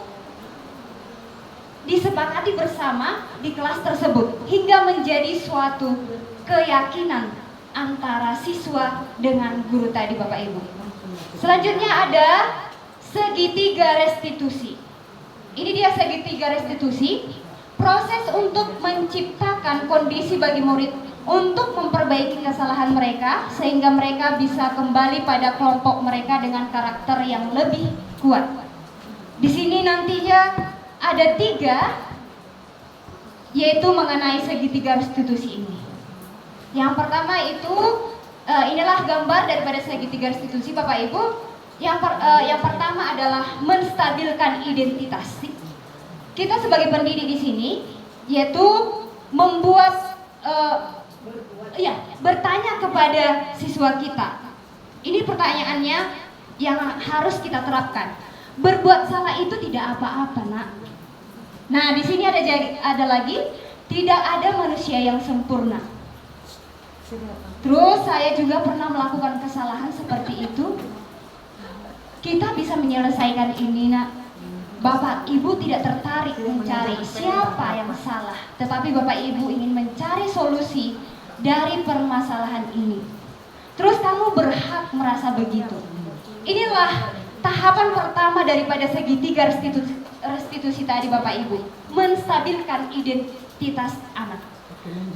disepakati bersama di kelas tersebut hingga menjadi suatu keyakinan antara siswa dengan guru tadi, Bapak Ibu. Selanjutnya ada segitiga restitusi. Ini dia segitiga restitusi, proses untuk menciptakan kondisi bagi murid untuk memperbaiki kesalahan mereka sehingga mereka bisa kembali pada kelompok mereka dengan karakter yang lebih kuat. Di sini nantinya ada 3, yaitu mengenai segitiga restitusi ini. Yang pertama itu inilah gambar daripada segitiga restitusi, Bapak Ibu. Yang pertama adalah menstabilkan identitas. Kita sebagai pendidik di sini, yaitu membuat bertanya kepada siswa kita. Ini pertanyaannya yang harus kita terapkan. Berbuat salah itu tidak apa-apa, Nak. Nah, di sini ada lagi, tidak ada manusia yang sempurna. Terus saya juga pernah melakukan kesalahan seperti itu. Kita bisa menyelesaikan ini, Nak. Bapak Ibu tidak tertarik mencari siapa yang salah, tetapi Bapak Ibu ingin mencari solusi dari permasalahan ini. Terus kamu berhak merasa begitu. Inilah tahapan pertama daripada segitiga restitusi tadi, Bapak Ibu, menstabilkan identitas anak.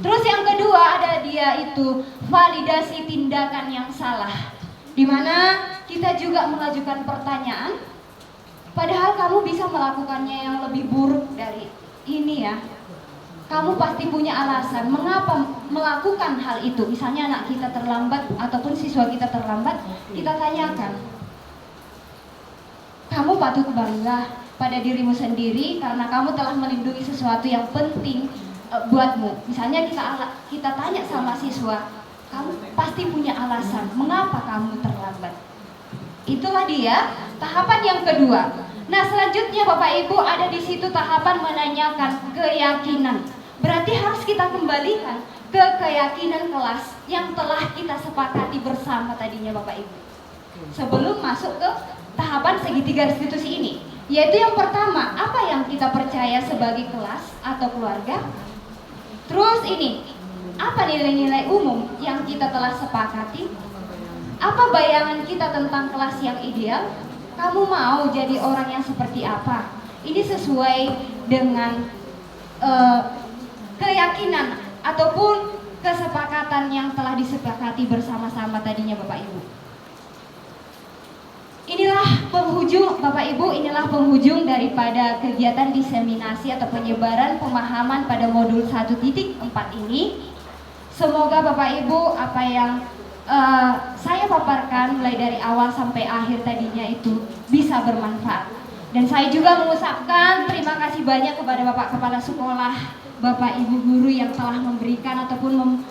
Terus yang kedua ada dia itu validasi tindakan yang salah, di mana kita juga mengajukan pertanyaan, padahal kamu bisa melakukannya yang lebih buruk dari ini ya. Kamu pasti punya alasan mengapa melakukan hal itu. Misalnya anak kita terlambat ataupun siswa kita terlambat, kita tanyakan, kamu patut bangga pada dirimu sendiri karena kamu telah melindungi sesuatu yang penting buatmu. Misalnya kita tanya sama siswa, kamu pasti punya alasan mengapa kamu terlambat. Itulah dia tahapan yang kedua. Nah, selanjutnya Bapak Ibu ada di situ tahapan menanyakan keyakinan. Berarti harus kita kembalikan ke keyakinan kelas yang telah kita sepakati bersama tadinya, Bapak Ibu. Sebelum masuk ke tahapan segitiga restitusi ini, yaitu yang pertama, apa yang kita percaya sebagai kelas atau keluarga. Terus ini, apa nilai-nilai umum yang kita telah sepakati? Apa bayangan kita tentang kelas yang ideal? Kamu mau jadi orang yang seperti apa? Ini sesuai dengan keyakinan ataupun kesepakatan yang telah disepakati bersama-sama tadinya, Bapak Ibu. Inilah penghujung, Bapak Ibu, inilah penghujung daripada kegiatan diseminasi atau penyebaran pemahaman pada modul 1.4 ini. Semoga Bapak Ibu apa yang saya paparkan mulai dari awal sampai akhir tadinya itu bisa bermanfaat. Dan saya juga mengucapkan terima kasih banyak kepada Bapak Kepala Sekolah, Bapak Ibu Guru yang telah memberikan ataupun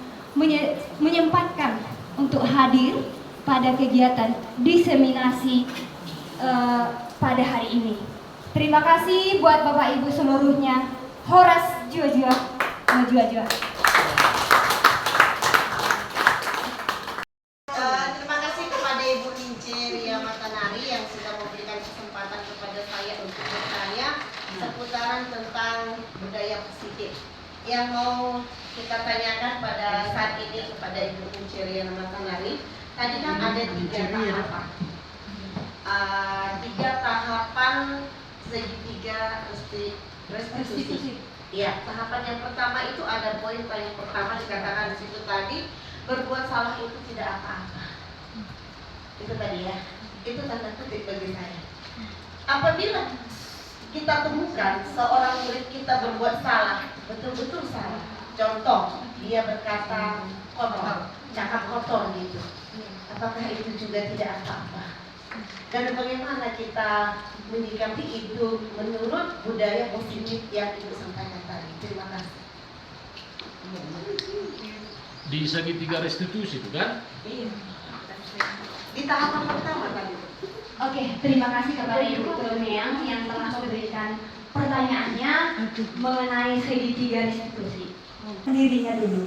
menyempatkan untuk hadir pada kegiatan diseminasi pada hari ini. Terima kasih buat Bapak Ibu seluruhnya. Horas jua-jua, jua-jua. Terima kasih kepada Ibu Nince Ria Matanari yang sudah memberikan kesempatan kepada saya untuk bertanya seputaran tentang budaya positif. Yang mau kita tanyakan pada saat ini kepada Ibu Nince Ria Matanari, tadi kan ada 3 tahapan. 3 tahapan segitiga restitusi. Ya, tahapan yang pertama itu ada poin paling pertama dikatakan di situ tadi, berbuat salah itu tidak apa-apa. Itu tadi ya, itu tanda kutip bagi saya. Apabila kita temukan seorang murid kita berbuat salah, betul-betul salah. Contoh, dia berkata kotor, cakap kotor gitu. Apakah itu juga tidak apa-apa? Dan bagaimana kita menyikapi itu menurut budaya positif yang Ibu sampaikan tadi. Terima kasih. Di segitiga restitusi itu kan? Iya. Di tahapan pertama tadi. Oke, terima kasih kepada Ibu Tumeang yang telah memberikan pertanyaannya mengenai segitiga restitusi. Dirinya dulu.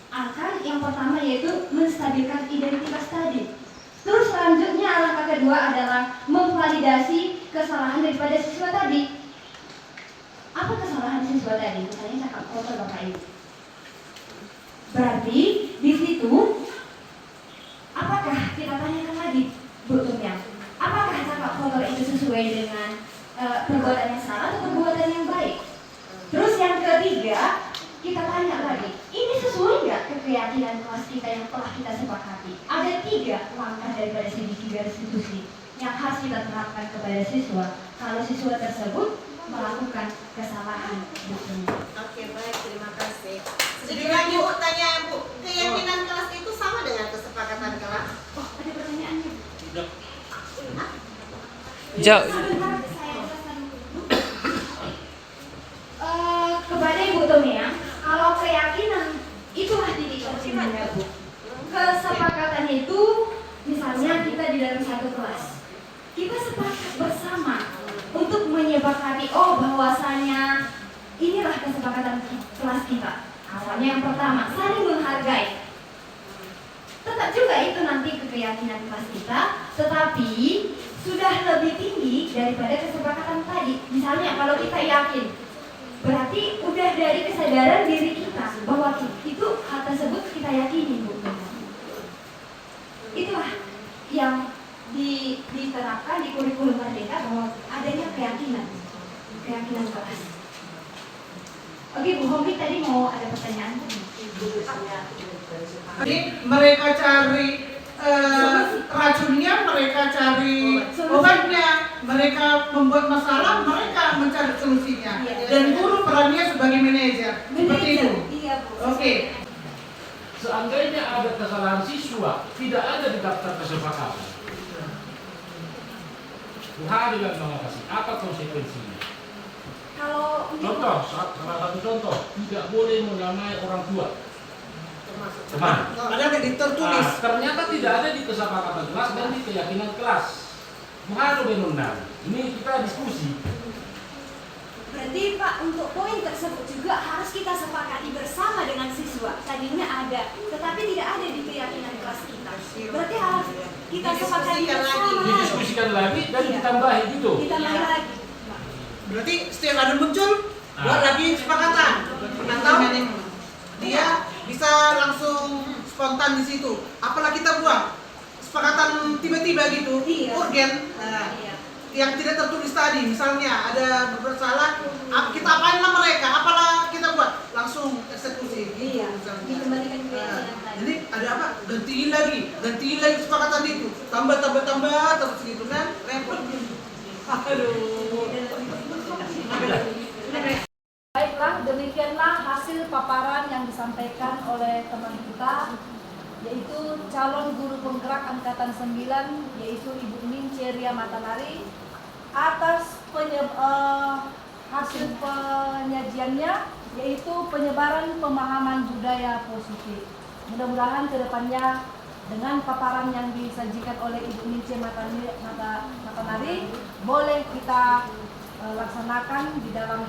Akan yang pertama yaitu menstabilkan identitas tadi. Terus selanjutnya langkah kedua adalah memvalidasi kesalahan daripada siswa tadi. Apa kesalahan siswa tadi? Misalnya cakap kotor Bapak Ibu. Berarti di situ apakah kita tanyakan lagi Bu Tumiang, apakah cakap kotor itu sesuai dengan perbuatan yang salah atau perbuatan yang baik? Terus yang ketiga kita tanya lagi, ini sesuai nggak keyakinan kelas kita yang telah kita sepakati? Ada 3 langkah daripada segitiga restitusi yang harus kita terapkan kepada siswa kalau siswa tersebut melakukan kesalahan. Oke, baik, terima kasih. Sedikit lagi Bu, tanya Bu, keyakinan kelas itu sama dengan kesepakatan kelas? Oh, ada pertanyaannya. Tidak. Kepada Ibu Tumiang, kalau keyakinan itulah titik pertimbangan Bu. Kesepakatan itu, misalnya kita di dalam satu kelas, kita sepakat bersama untuk menyepakati, oh bahwasanya inilah kesepakatan kelas kita. Awalnya yang pertama, saling menghargai. Tetap juga itu nanti keyakinan kelas kita, tetapi sudah lebih tinggi daripada kesepakatan tadi. Misalnya kalau kita yakin, berarti udah dari kesadaran diri kita bahwa itu hal tersebut kita yakini Bu. Itulah yang diterapkan di kurikulum Merdeka bahwa adanya keyakinan kelas. Oke Bu Homi tadi mau ada pertanyaan? Jadi mereka cari racunnya, mereka cari obatnya, mereka membuat masalah, mereka mencari solusinya. Dan guru perannya sebagai manajer, seperti itu. Iya Bu. Oke. Seandainya ada kesalahan siswa, tidak ada di daftar kesepakatan. Pengadilan mengawasi, apa konsekuensinya? Kalau Contoh, salah satu contoh, tidak boleh menamai orang tua. Teman. Padahal tertulis. Ternyata tidak ada di kesepakatan kelas dan di keyakinan kelas. Mengadu benar. Ini kita diskusi. berarti Pak untuk poin tersebut juga harus kita sepakati bersama dengan siswa. Tadinya ada, tetapi tidak ada di keyakinan kelas kita. Berarti harus kita sepakati bersama. Didiskusikan lagi dan ditambahi gitu. Ditambahi lagi. Berarti setiap ada muncul, buat lagi kesepakatan. Atau dia bisa langsung spontan di situ. Apalah kita buat kesepakatan tiba-tiba gitu, urgen. Nah, yang tidak tertulis tadi, misalnya ada berbuat salah, kita apainlah mereka, apalah kita buat, langsung eksekusi. Iya. Dikembalikan ke jadi ada apa? Gantiin lagi kesepakatan itu, tambah terus gitu kan, repot. Aduh. Baiklah, demikianlah hasil paparan yang disampaikan oleh teman kita, yaitu calon guru penggerak angkatan 9, yaitu Ibu Nince Ria Matanari, atas hasil penyajiannya, yaitu penyebaran pemahaman budaya positif. Mudah-mudahan kedepannya dengan paparan yang disajikan oleh Ibu Nince Matanari boleh kita laksanakan di dalam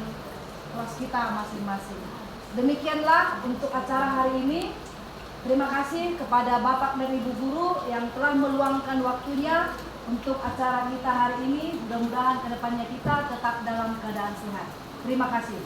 kelas kita masing-masing. Demikianlah untuk acara hari ini. Terima kasih kepada Bapak dan Ibu Guru yang telah meluangkan waktunya untuk acara kita hari ini. Mudah-mudahan kedepannya kita tetap dalam keadaan sehat. Terima kasih.